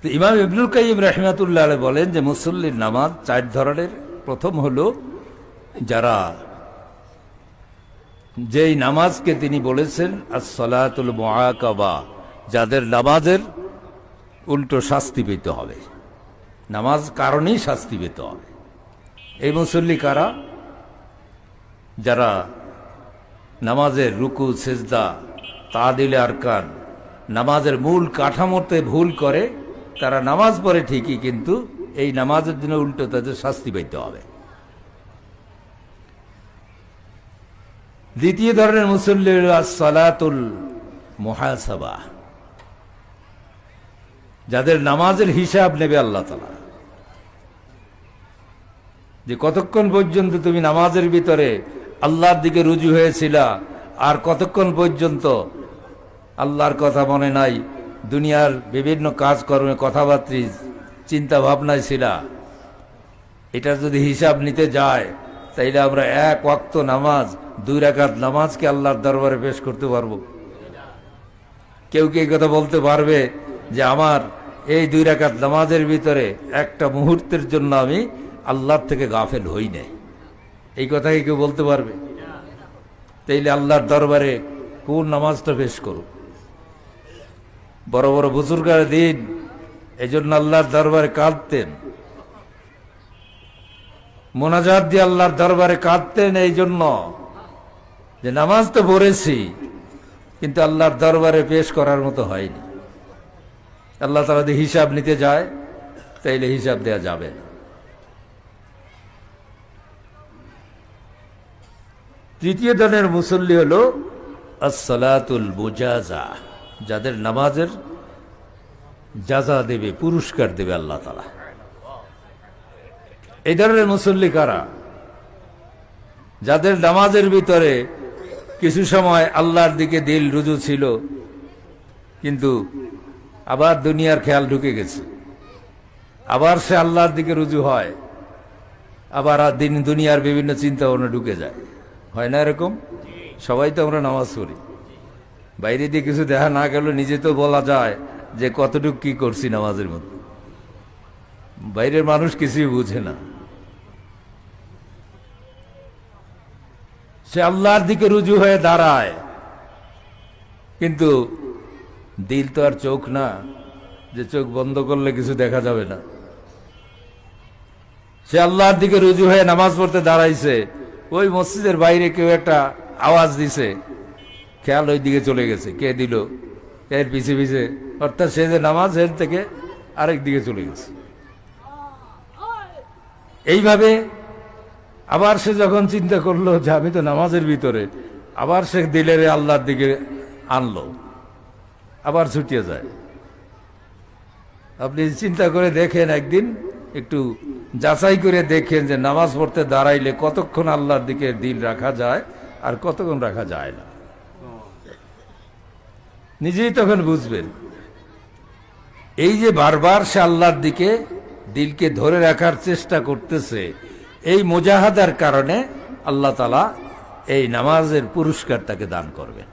তো ইমাম ইবনুল কাইয়িম রাহিমাতুল্লাহ আলাইহি বলেন যে মুসল্লির নামাজ চার ধরনের। প্রথম হলো যারা যেই নামাজকে তিনি বলেছেন as-সালাতুল মুআকাবা, যাদের নামাজের উল্টো শাস্তি পেতে হবে, নামাজ কারণেই শাস্তি পেতে হবে। এই মুসল্লি কারা? যারা নামাজের রুকু সেজদা তাদিলে আরকান, নামাজের মূল কাঠামোতে ভুল করে, তারা নামাজ পড়ে ঠিকই, কিন্তু এই নামাজের জন্য উল্টো তাদের শাস্তি পেতে হবে। দ্বিতীয় ধরনের মুসল্লি হল as-সালাতুল মুহাসাবা, যাদের নামাজের হিসাব নেবে আল্লাহ তাআলা, যে কতক্ষণ পর্যন্ত তুমি নামাজের ভিতরে আল্লাহর দিকে রুজু হয়েছিলা, আর কতক্ষণ পর্যন্ত আল্লাহর কথা মনে নাই, দুনিয়ার বিভিন্ন কাজকর্মে কথাবার্তা চিন্তা ভাবনায় ছিলা। এটার যদি হিসাব নিতে যায়, তাইলে আমরা এক ওয়াক্ত নামাজ, 2 রাকাত নামাজকে আল্লাহর দরবারে পেশ করতে পারবো? কেউ কি এই কথা বলতে পারবে যে আমার এই 2 রাকাত নামাজের ভিতরে একটা মুহূর্তের জন্য আমি আল্লাহর থেকে গাফেল হই নাই? এই কথা কি কেউ বলতে পারবে? তাইলে আল্লাহর দরবারে কোন নামাজটা পেশ করো? বড় বড় বুজুর্গার দিন এই জন্য আল্লাহর দরবারে কাঁদতেন, মোনাজাত দিয়ে আল্লাহর দরবারে কাঁদতেন, এই জন্য যে নামাজ তো পড়েছি কিন্তু আল্লাহর দরবারে পেশ করার মতো হয়নি। আল্লাহ তাআলা যদি হিসাব নিতে যায়, তাইলে হিসাব দেয়া যাবে না। তৃতীয় ধরনের মুসল্লি হলো as-সালাতুল মুজাজা, যাদের নামাজের জাযা দেবে, পুরস্কার দেবে আল্লাহ তাআলা। এই ধরনের মুসল্লি কারা? যাদের নামাজের ভিতরে কিছু সময় আল্লাহর দিকে দিল রুজু ছিল, কিন্তু আবার দুনিয়ার খেয়াল ঢুকে গেছে, আবার সে আল্লাহর দিকে রুজু হয়, আবার দুনিয়ার বিভিন্ন চিন্তা ভাবনা ঢুকে যায়। হয় না এরকম? সবাই তো আমরা নামাজ পড়ি, বাইরে দিয়ে কিছু দেখা না গেল নিজে তো বলা যায় যে কতটুকু কি করছি নামাজের মধ্যে। বাইরের মানুষ কিছুই বুঝে না। সে আল্লাহর দিকে রুজু হয়ে দাঁড়ায়, কিন্তু দিল তো আর চোখ না যে চোখ বন্ধ করলে কিছু দেখা যাবে না। সে আল্লাহর দিকে রুজু হয়ে নামাজ পড়তে দাঁড়াইছে, ওই মসজিদের বাইরে কেউ একটা আওয়াজ দিছে, খেয়াল ওই দিকে চলে গেছে, কে দিল, এর পিছে পিছে, অর্থাৎ সে যে নামাজ এর থেকে আরেক দিকে চলে গেছে। এইভাবে আবার সে যখন চিন্তা করলো যে আমি তো নামাজের ভিতরে, আবার সে দিলের আল্লাহর দিকে আনলো, আবার ছুটিয়ে যায়। আপনি চিন্তা করে দেখেন, একদিন একটু যাচাই করে দেখেন যে নামাজ পড়তে দাঁড়াইলে কতক্ষণ আল্লাহর দিকে দিল রাখা যায় আর কতক্ষণ রাখা যায় না। নিজেই তখন বুঝবেন। এই যে বারবার সে আল্লাহর দিকে দিলকে ধরে রাখার চেষ্টা করতেছে, এই মুজাহাদার কারণে আল্লাহ তাআলা এই নামাজের পুরস্কার তাকে দান করবেন।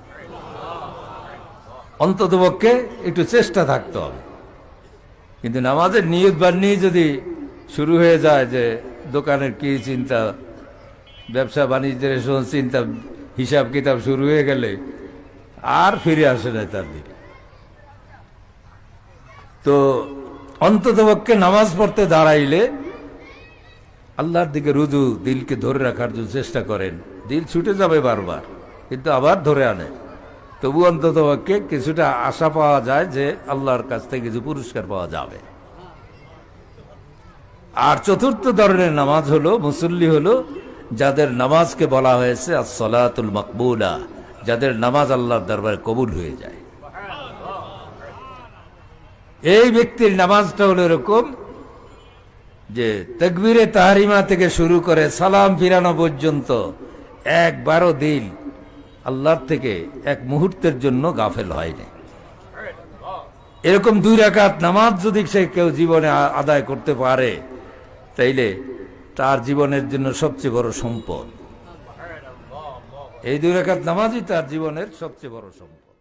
অন্ততপক্ষে একটু চেষ্টা থাকতে হবে। কিন্তু নামাজের নিয়ত বানিয়ে যদি শুরু হয়ে যায় যে দোকানের কি চিন্তা, ব্যবসা বাণিজ্যের চিন্তা, হিসাব কিতাব শুরু হয়ে গেলে আর ফিরে আসে না তার দিকে। তো অন্ততপক্ষে নামাজ পড়তে দাঁড়াইলে আল্লাহর দিকে রুজু, দিলকে ধরে রাখার জন্য চেষ্টা করেন। দিল ছুটে যাবে বারবার, কিন্তু আবার ধরে আনে, তবু অন্ততপক্ষে কিছুটা আশা পাওয়া যায় যে আল্লাহর কাছ থেকে কিছু পুরস্কার পাওয়া যাবে। আর চতুর্থ ধরনের নামাজ হলো, মুসল্লি হলো, যাদের নামাজকে বলা হয়েছে as-সালাতুল মাকবুলা, যাদের নামাজ আল্লাহর দরবারে কবুল হয়ে যায়। এই ব্যক্তির নামাজটা হলো এরকম যে তাকবীরে তাহরিমা থেকে শুরু করে সালাম ফিরানো পর্যন্ত একবারও দিল আল্লাহর থেকে এক মুহূর্তের জন্য গাফেল হয়নি। এরকম 2 রাকাত নামাজ যদি সে কেউ জীবনে আদায় করতে পারে, তাইলে তার জীবনের জন্য সবচেয়ে বড় সম্পদ। এই 2 রাকাত নামাজই তার জীবনের সবচেয়ে বড় সম্পদ।